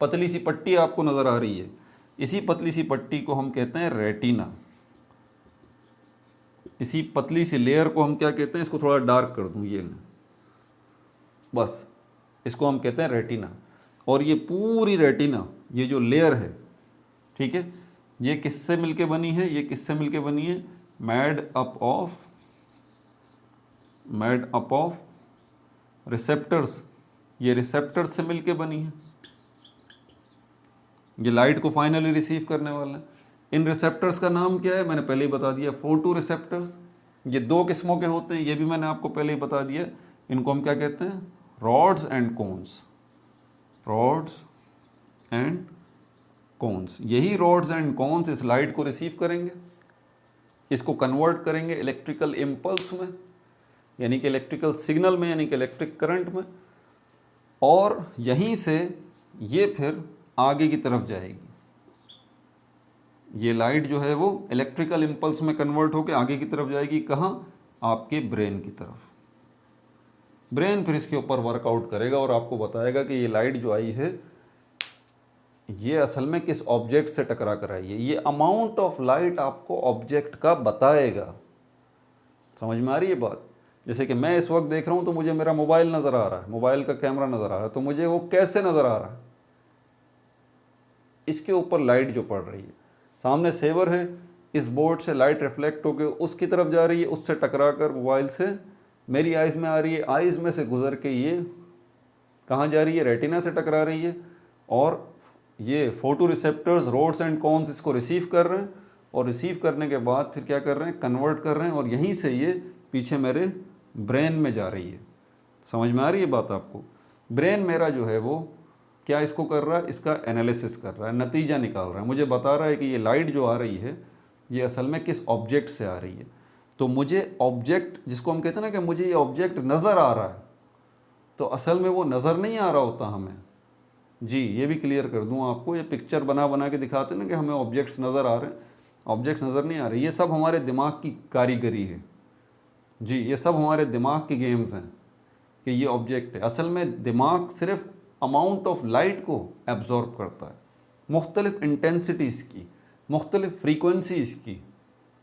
पतली सी पट्टी आपको नज़र आ रही है, इसी पतली सी पट्टी को हम कहते हैं रेटिना। इसी पतली सी लेयर को हम क्या कहते हैं, इसको थोड़ा डार्क कर दूं, ये बस, इसको हम कहते हैं रेटिना। और ये पूरी रेटिना, ये जो लेयर है, ठीक है, ये किससे मिलके बनी है, ये किससे मिलके बनी है, मेड अप ऑफ रिसेप्टर्स। ये रिसेप्टर्स से मिलके बनी है। ये लाइट को फाइनली रिसीव करने वाला है। इन रिसेप्टर्स का नाम क्या है, मैंने पहले ही बता दिया, फोटो रिसेप्टर्स। ये दो किस्मों के होते हैं, ये भी मैंने आपको पहले ही बता दिया। इनको हम क्या कहते हैं, rods and cones, rods and cones. यही रॉड्स एंड कोन्स इस लाइट को रिसीव करेंगे, इसको कन्वर्ट करेंगे इलेक्ट्रिकल इम्पल्स में, यानी कि इलेक्ट्रिकल सिग्नल में, यानी कि इलेक्ट्रिक करंट में, और यहीं से ये फिर आगे की तरफ जाएगी। ये लाइट जो है वो इलेक्ट्रिकल इम्पल्स में कन्वर्ट होकर आगे की तरफ जाएगी। कहाँ, आपके ब्रेन की तरफ। ब्रेन फिर इसके ऊपर वर्कआउट करेगा और आपको बताएगा कि ये लाइट जो आई है ये असल में किस ऑब्जेक्ट से टकरा कर आई है। ये अमाउंट ऑफ लाइट आपको ऑब्जेक्ट का बताएगा। समझ में आ रही है बात? जैसे कि मैं इस वक्त देख रहा हूँ तो मुझे मेरा मोबाइल नज़र आ रहा है, मोबाइल का कैमरा नज़र आ रहा है, तो मुझे वो कैसे नज़र आ रहा है, इसके ऊपर लाइट जो पड़ रही है। सामने सेवर है, इस बोर्ड से लाइट रिफ्लेक्ट होकर उसकी तरफ जा रही है, उससे टकरा कर मोबाइल से मेरी आइज़ में आ रही है, आइज़ में से गुजर के ये कहाँ जा रही है, रेटिना से टकरा रही है, और ये photo receptors, rods and cones इसको रिसीव कर रहे हैं, और रिसीव करने के बाद फिर क्या कर रहे हैं, कन्वर्ट कर रहे हैं, और यहीं से ये पीछे मेरे ब्रेन में जा रही है। समझ में आ रही है बात आपको? ब्रेन मेरा जो है वो क्या इसको कर रहा है, इसका एनालिसिस कर रहा है, नतीजा निकाल रहा है, मुझे बता रहा है कि ये लाइट जो आ रही है ये असल में किस ऑब्जेक्ट से आ रही है। तो मुझे ऑब्जेक्ट, जिसको हम कहते हैं ना कि मुझे ये ऑब्जेक्ट नज़र आ रहा है, तो असल में वो नज़र नहीं आ रहा होता हमें। जी, ये भी क्लियर कर दूं आपको, ये पिक्चर बना बना के दिखाते हैं ना कि हमें ऑब्जेक्ट्स नज़र आ रहे हैं, ऑब्जेक्ट्स नज़र नहीं आ रहे। ये सब हमारे दिमाग की कारीगरी है। जी, ये सब हमारे दिमाग की गेम्स हैं कि ये ऑब्जेक्ट है। असल में दिमाग सिर्फ अमाउंट ऑफ लाइट को एब्जॉर्ब करता है, मुख्तलिफ इंटेंसिटीज़ की, मुख्तलिफ फ्रीक्वेंसीज़ की।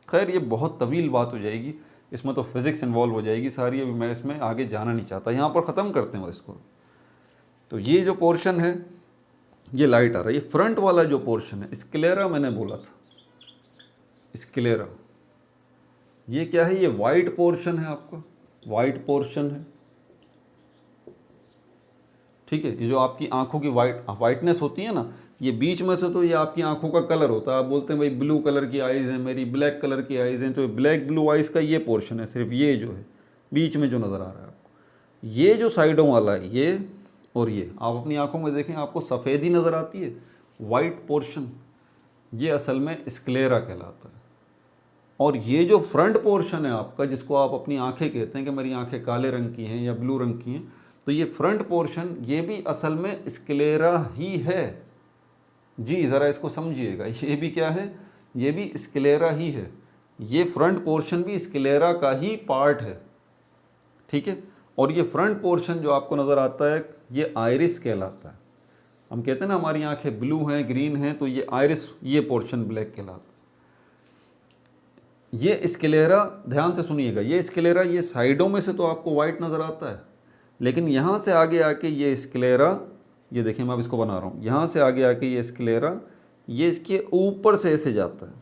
खैर ये बहुत तवील बात हो जाएगी, इसमें तो फिज़िक्स इन्वॉल्व हो जाएगी सारी, अभी मैं इसमें आगे जाना नहीं चाहता, यहाँ पर ख़त्म करते हैं इसको। तो ये जो पोर्शन है ये लाइट आ रहा है। ये फ्रंट वाला जो पोर्शन है, स्क्लेरा मैंने बोला था, स्क्लेरा, ये क्या है, ये वाइट पोर्शन है, आपका वाइट पोर्शन है, ठीक है। ये जो आपकी आंखों की वाइटनेस होती है ना, ये बीच में से तो ये आपकी आंखों का कलर होता है। आप बोलते हैं भाई ब्लू कलर की आइज़ हैं मेरी, ब्लैक कलर की आइज़ हैं, तो ब्लैक ब्लू आइज़ का ये पोर्शन है, सिर्फ ये जो है बीच में जो नज़र आ रहा है आपको। ये जो साइडों वाला है ये और ये, आप अपनी आंखों में देखें आपको सफ़ेदी नज़र आती है, वाइट पोर्शन, ये असल में स्क्लेरा कहलाता है। और ये जो फ्रंट पोर्शन है आपका, जिसको आप अपनी आंखें कहते हैं कि मेरी आंखें काले रंग की हैं या ब्लू रंग की हैं, तो ये फ्रंट पोर्शन ये भी असल में स्क्लेरा ही है। जी ज़रा इसको समझिएगा, ये भी क्या है, ये भी स्क्लेरा ही है। ये फ्रंट पोर्शन भी स्क्लेरा का ही पार्ट है, ठीक है। और ये फ्रंट पोर्शन जो आपको नज़र आता है ये आइरिस कहलाता है। हम कहते हैं ना हमारी आंखें ब्लू हैं, ग्रीन हैं, तो ये आइरिस, ये पोर्शन ब्लैक कहलाता है। ये स्क्लेरा, ध्यान से सुनिएगा, ये स्क्लेरा ये साइडों में से तो आपको वाइट नज़र आता है, लेकिन यहाँ से आगे आके ये स्क्लेरा, ये देखिए मैं अब इसको बना रहा हूँ, यहाँ से आगे आके ये स्क्लेरा, ये इसके ऊपर से ऐसे जाता है,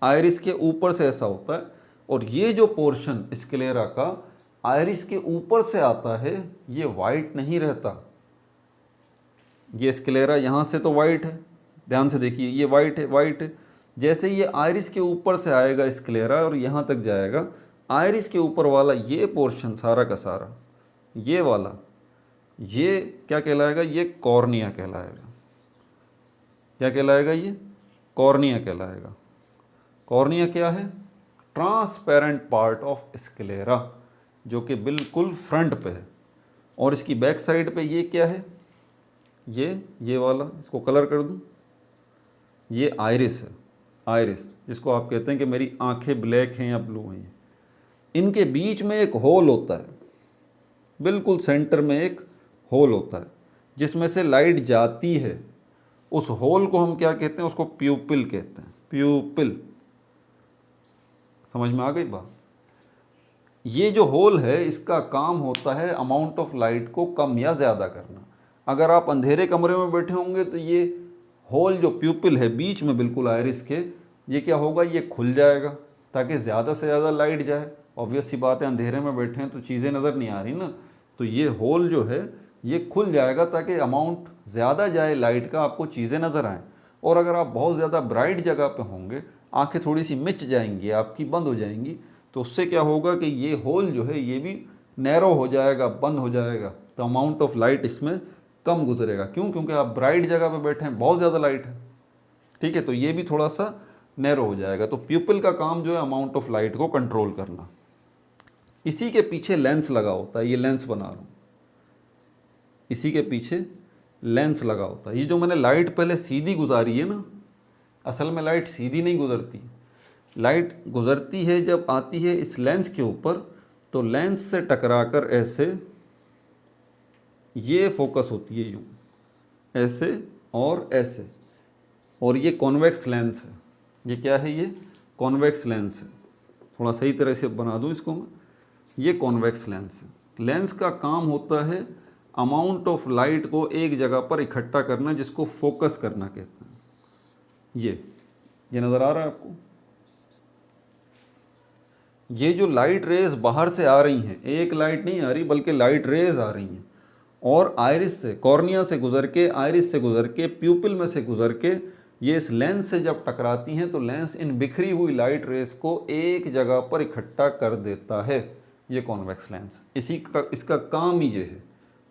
आइरिस के ऊपर से ऐसा होता है। और ये जो पोर्शन स्क्लेरा का आइरिस के ऊपर से आता है ये वाइट नहीं रहता। ये स्क्लेरा यहाँ से तो वाइट है, ध्यान से देखिए, ये वाइट है, वाइट है। जैसे ये आइरिस के ऊपर से आएगा स्क्लेरा और यहाँ तक जाएगा, आइरिस के ऊपर वाला ये पोर्शन सारा का सारा, ये वाला, ये क्या कहलाएगा, ये कॉर्निया कहलाएगा। क्या कहलाएगा, ये कॉर्निया कहलाएगा। कॉर्निया क्या है, ट्रांसपेरेंट पार्ट ऑफ स्क्लेरा, जो कि बिल्कुल फ्रंट पे है। और इसकी बैक साइड पे ये क्या है, ये वाला, इसको कलर कर दूं, ये आइरिस है, आइरिस, जिसको आप कहते हैं कि मेरी आंखें ब्लैक हैं या ब्लू हैं। इनके बीच में एक होल होता है, बिल्कुल सेंटर में एक होल होता है जिसमें से लाइट जाती है। उस होल को हम क्या कहते हैं, उसको प्यूपिल कहते हैं, प्यूपिल। समझ में आ गई बात? ये जो होल है इसका काम होता है अमाउंट ऑफ लाइट को कम या ज़्यादा करना। अगर आप अंधेरे कमरे में बैठे होंगे तो ये होल जो प्यूपिल है बीच में बिल्कुल आइरिस के, ये क्या होगा, ये खुल जाएगा ताकि ज़्यादा से ज़्यादा लाइट जाए। ऑब्वियस सी बात है, अंधेरे में बैठे हैं तो चीज़ें नज़र नहीं आ रही ना, तो ये होल जो है ये खुल जाएगा ताकि अमाउंट ज़्यादा जाए लाइट का, आपको चीज़ें नज़र आएँ। और अगर आप बहुत ज़्यादा ब्राइट जगह पे होंगे, आंखें थोड़ी सी मिच जाएंगी आपकी, बंद हो जाएंगी, तो उससे क्या होगा कि ये होल जो है ये भी नैरो हो जाएगा, बंद हो जाएगा, तो अमाउंट ऑफ लाइट इसमें कम गुजरेगा। क्यों? क्योंकि आप ब्राइट जगह पे बैठे हैं, बहुत ज़्यादा लाइट है, ठीक है, तो ये भी थोड़ा सा नैरो हो जाएगा। तो प्यूपिल का काम जो है अमाउंट ऑफ लाइट को कंट्रोल करना। इसी के पीछे लेंस लगा होता है, ये लेंस बना रहा हूँ, इसी के पीछे लेंस लगा होता है। ये जो मैंने लाइट पहले सीधी गुजारी है ना, असल में लाइट सीधी नहीं गुजरती, लाइट गुजरती है जब आती है इस लेंस के ऊपर, तो लेंस से टकराकर ऐसे ये फोकस होती है, यूँ ऐसे और ऐसे, और ये कॉन्वेक्स लेंस है। ये क्या है? ये कॉन्वेक्स लेंस है। थोड़ा सही तरह से बना दूँ इसको मैं, ये कॉन्वेक्स लेंस है। लेंस का काम होता है अमाउंट ऑफ लाइट को एक जगह पर इकट्ठा करना, जिसको फोकस करना कहते हैं। ये नज़र आ रहा है आपको? ये जो लाइट रेज बाहर से आ रही हैं, एक लाइट नहीं आ रही बल्कि लाइट रेज आ रही हैं, और आयरिस से, कॉर्निया से गुजर के, आयरिस से गुजर के, प्यूपिल में से गुजर के ये इस लेंस से जब टकराती हैं तो लेंस इन बिखरी हुई लाइट रेज को एक जगह पर इकट्ठा कर देता है। ये कॉन्वेक्स लेंस, इसका काम ही ये है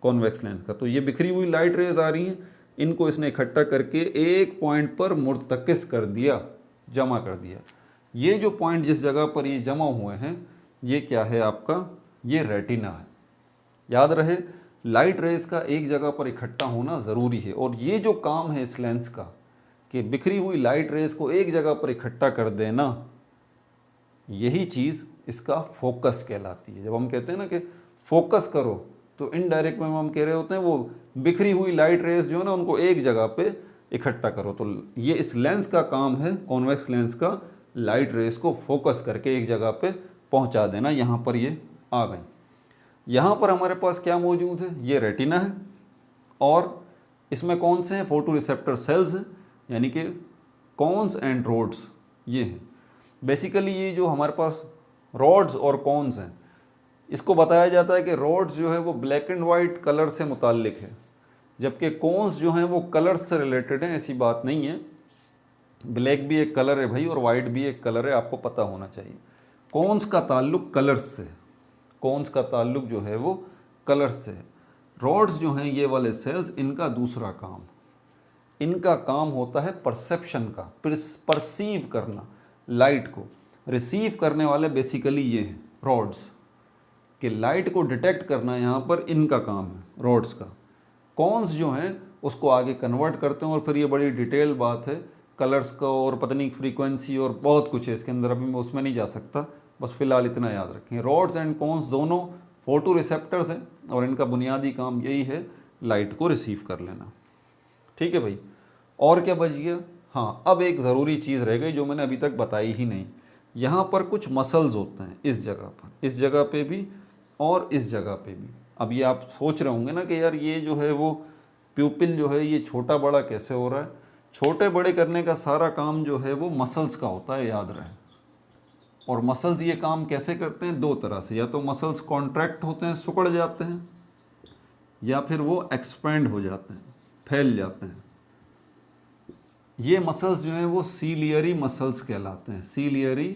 कॉन्वेक्स लेंस का। तो ये बिखरी हुई लाइट रेज आ रही हैं, इनको इसने इकट्ठा करके एक पॉइंट पर मुर्तकिस कर दिया, जमा कर दिया। ये जो पॉइंट जिस जगह पर ये जमा हुए हैं, ये क्या है आपका? ये रेटिना है। याद रहे, लाइट रेज का एक जगह पर इकट्ठा होना ज़रूरी है, और ये जो काम है इस लेंस का कि बिखरी हुई लाइट रेज को एक जगह पर इकट्ठा कर देना, यही चीज़ इसका फोकस कहलाती है। जब हम कहते हैं ना कि फोकस करो, तो इनडायरेक्ट में हम कह रहे होते हैं वो बिखरी हुई लाइट रेज जो है ना, उनको एक जगह पे इकट्ठा करो। तो ये इस लेंस का काम है, कॉन्वेक्स लेंस का, लाइट रेज को फोकस करके एक जगह पे पहुंचा देना। यहाँ पर ये आ गई। यहाँ पर हमारे पास क्या मौजूद है? ये रेटिना है, और इसमें कौन से हैं? फोटो रिसेप्टर सेल्स हैं, यानी कि कॉन्स एंड रोड्स ये हैं। बेसिकली ये जो हमारे पास रॉड्स और कॉन्स हैं, इसको बताया जाता है कि रॉड्स जो है वो ब्लैक एंड वाइट कलर से मुताल्लिक है, जबकि कॉन्स जो हैं वो कलर्स से रिलेटेड हैं। ऐसी बात नहीं है, ब्लैक भी एक कलर है भाई, और वाइट भी एक कलर है, आपको पता होना चाहिए। कॉन्स का ताल्लुक कलर्स से, कॉन्स का ताल्लुक जो है वो कलर्स से है। रॉड्स जो हैं ये वाले सेल्स, इनका दूसरा काम, इनका काम होता है परसेप्शन का, परसीव करना लाइट को। रिसीव करने वाले बेसिकली ये हैं रॉड्स, कि लाइट को डिटेक्ट करना यहाँ पर इनका काम है रॉड्स का। कॉन्स जो हैं उसको आगे कन्वर्ट करते हैं, और फिर ये बड़ी डिटेल बात है कलर्स का, और पता नहीं फ्रीक्वेंसी और बहुत कुछ है इसके अंदर, अभी मैं उसमें नहीं जा सकता, बस फिलहाल इतना याद रखें। रॉड्स एंड कॉन्स दोनों फोटो रिसेप्टर्स हैं, और इनका बुनियादी काम यही है लाइट को रिसीव कर लेना। ठीक है भाई, और क्या बच गया? हाँ, अब एक ज़रूरी चीज़ रह गई जो मैंने अभी तक बताई ही नहीं। यहाँ पर कुछ मसल्स होते हैं, इस जगह पर, इस जगह पे भी और इस जगह पे भी। अब ये आप सोच रहे होंगे ना कि यार ये जो है वो प्यूपिल जो है ये छोटा बड़ा कैसे हो रहा है? छोटे बड़े करने का सारा काम जो है वो मसल्स का होता है, याद रहे। और मसल्स ये काम कैसे करते हैं? दो तरह से, या तो मसल्स कॉन्ट्रैक्ट होते हैं, सिकुड़ जाते हैं, या फिर वो एक्सपेंड हो जाते हैं, फैल जाते हैं। ये मसल्स जो हैं वो सीलियरी मसल्स कहलाते हैं, सीलियरी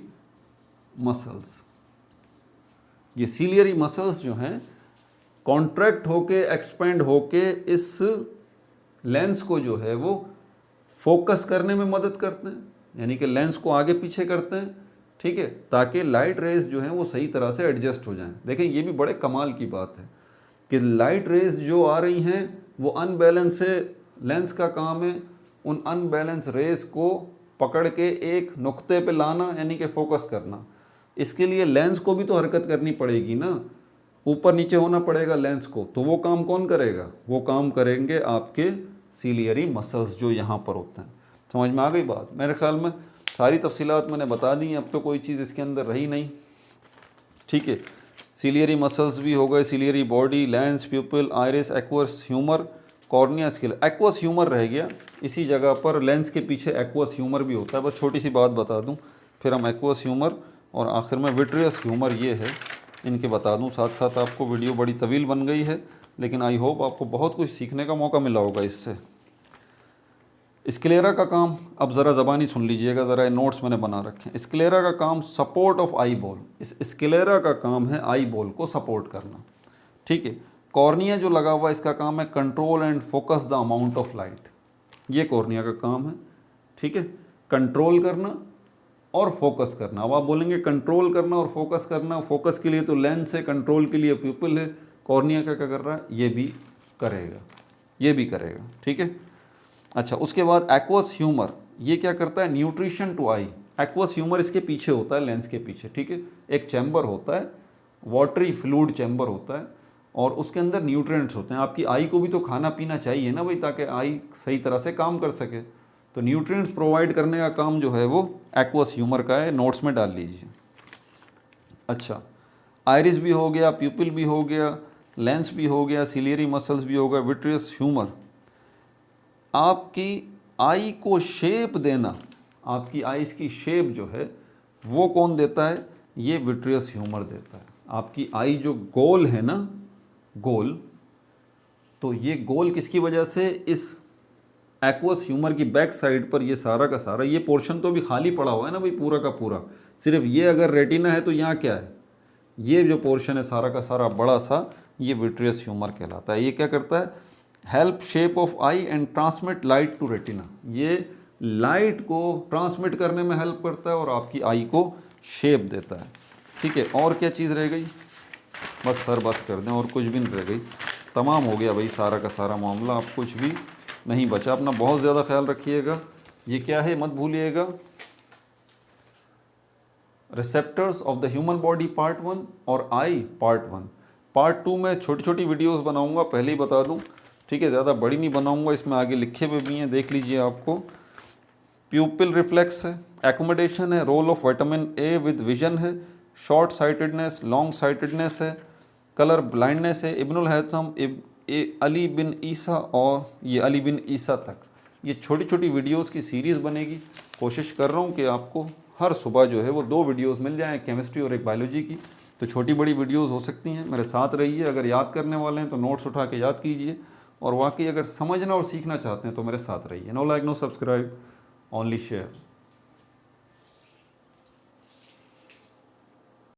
मसल्स। ये सीलियरी मसल्स जो हैं कॉन्ट्रैक्ट होके, एक्सपेंड होके इस लेंस को जो है वो फोकस करने में मदद करते हैं, यानी कि लेंस को आगे पीछे करते हैं, ठीक है, ताकि लाइट रेज जो हैं वो सही तरह से एडजस्ट हो जाएं। देखें, ये भी बड़े कमाल की बात है कि लाइट रेज जो आ रही हैं वो अनबैलेंस है, लेंस का काम है उन अनबैलेंस रेज को पकड़ के एक नुक्ते पे लाना, यानी कि फोकस करना। इसके लिए लेंस को भी तो हरकत करनी पड़ेगी ना, ऊपर नीचे होना पड़ेगा लेंस को, तो वो काम कौन करेगा? वो काम करेंगे आपके सीलियरी मसल्स जो यहाँ पर होते हैं। समझ में आ गई बात? मेरे ख्याल में सारी तफसीलात मैंने बता दी, अब तो कोई चीज़ इसके अंदर रही नहीं। ठीक है, सीलियरी मसल्स भी हो गए, ciliary body, lens, प्यूपिल, iris, aqueous humour, cornea, skill. Aqueous humour रह गया इसी जगह पर, लेंस के पीछे एक्वस ह्यूमर भी होता है। बस छोटी सी बात बता दूं, फिर हम एक्वस ह्यूमर और आखिर में विट्रियस ह्यूमर ये है, इनके बता दूं साथ साथ। आपको वीडियो बड़ी तवील बन गई है, लेकिन आई होप आपको बहुत कुछ सीखने का मौका मिला होगा इससे। स्क्लेरा का काम, अब ज़रा ज़बानी सुन लीजिएगा ज़रा, नोट्स मैंने बना रखे हैं। स्क्लेरा का काम सपोर्ट ऑफ आई बॉल, इस स्क्लेरा का काम है आई बॉल को सपोर्ट करना, ठीक है। कॉर्निया जो लगा हुआ है इसका काम है control and focus the amount of light, ये कॉर्निया का काम है, ठीक है, कंट्रोल करना और फोकस करना। अब आप बोलेंगे कंट्रोल करना और फोकस करना, फोकस के लिए तो लेंस है, कंट्रोल के लिए प्यूपिल है, कॉर्निया का क्या कर रहा है, ये भी करेगा, ये भी करेगा, ठीक है। अच्छा, उसके बाद एक्वस ह्यूमर, ये क्या करता है, nutrition to eye. Aqueous humour इसके पीछे होता है, लेंस के पीछे, ठीक है। एक चैम्बर होता है, वाटरी फ्लूइड चैम्बर होता है, और उसके अंदर न्यूट्रिएंट्स होते हैं। आपकी आई को भी तो खाना पीना चाहिए ना भाई, ताकि आई सही तरह से काम कर सके, तो न्यूट्रिएंट्स प्रोवाइड करने का काम जो है वो एक्वस ह्यूमर का है, नोट्स में डाल लीजिए। अच्छा, आइरिस भी हो गया, प्यूपिल भी हो गया, लेंस भी हो गया, सिलियरी मसल्स भी हो गया, विट्रियस ह्यूमर। आपकी आई को शेप देना, आपकी आईज की शेप जो है वो कौन देता है, ये विट्रियस ह्यूमर देता है। आपकी आई जो गोल है ना, गोल, तो ये गोल किसकी वजह से, इस एक्वस ह्यूमर की बैक साइड पर ये सारा का सारा, ये पोर्शन तो भी खाली पड़ा हुआ है ना भाई, पूरा का पूरा, सिर्फ ये अगर रेटिना है तो यहाँ क्या है, ये जो पोर्शन है सारा का सारा बड़ा सा, ये विट्रियस ह्यूमर कहलाता है। ये क्या करता है, help shape of eye and transmit light to retina, ये लाइट को ट्रांसमिट करने में हेल्प करता है और आपकी आई को शेप देता है, ठीक है। और क्या चीज़ रह गई, बस सर बस कर दें, और कुछ भी नहीं रह गई, तमाम हो गया भाई सारा का सारा मामला, आप कुछ भी नहीं बचा। अपना बहुत ज़्यादा ख्याल रखिएगा। ये क्या है मत भूलिएगा, receptors of the human body part 1 और आई पार्ट 1। पार्ट 2 में छोटी छोटी वीडियोस बनाऊंगा, पहले ही बता दूं, ठीक है, ज़्यादा बड़ी नहीं बनाऊंगा, इसमें आगे लिखे हुए भी हैं, देख लीजिए आपको। प्यूपिल रिफ्लेक्स है, एकोमोडेशन है, role of vitamin A with vision है, शॉर्ट साइटेडनेस, लॉन्ग साइटेडनेस है, कलर ब्लाइंडनेस है, Ibn al Haytham, Ali bin Isa, और ये अली बिन ईसा तक, ये छोटी छोटी वीडियोस की सीरीज़ बनेगी। कोशिश कर रहा हूँ कि आपको हर सुबह जो है वो 2 वीडियोस मिल जाएँ, केमिस्ट्री और एक बायोलॉजी की। तो छोटी बड़ी वीडियोस हो सकती हैं, मेरे साथ रहिए। अगर याद करने वाले हैं तो नोट्स उठा के याद कीजिए, और वाकई अगर समझना और सीखना चाहते हैं तो मेरे साथ रहिए। No like no subscribe, only share.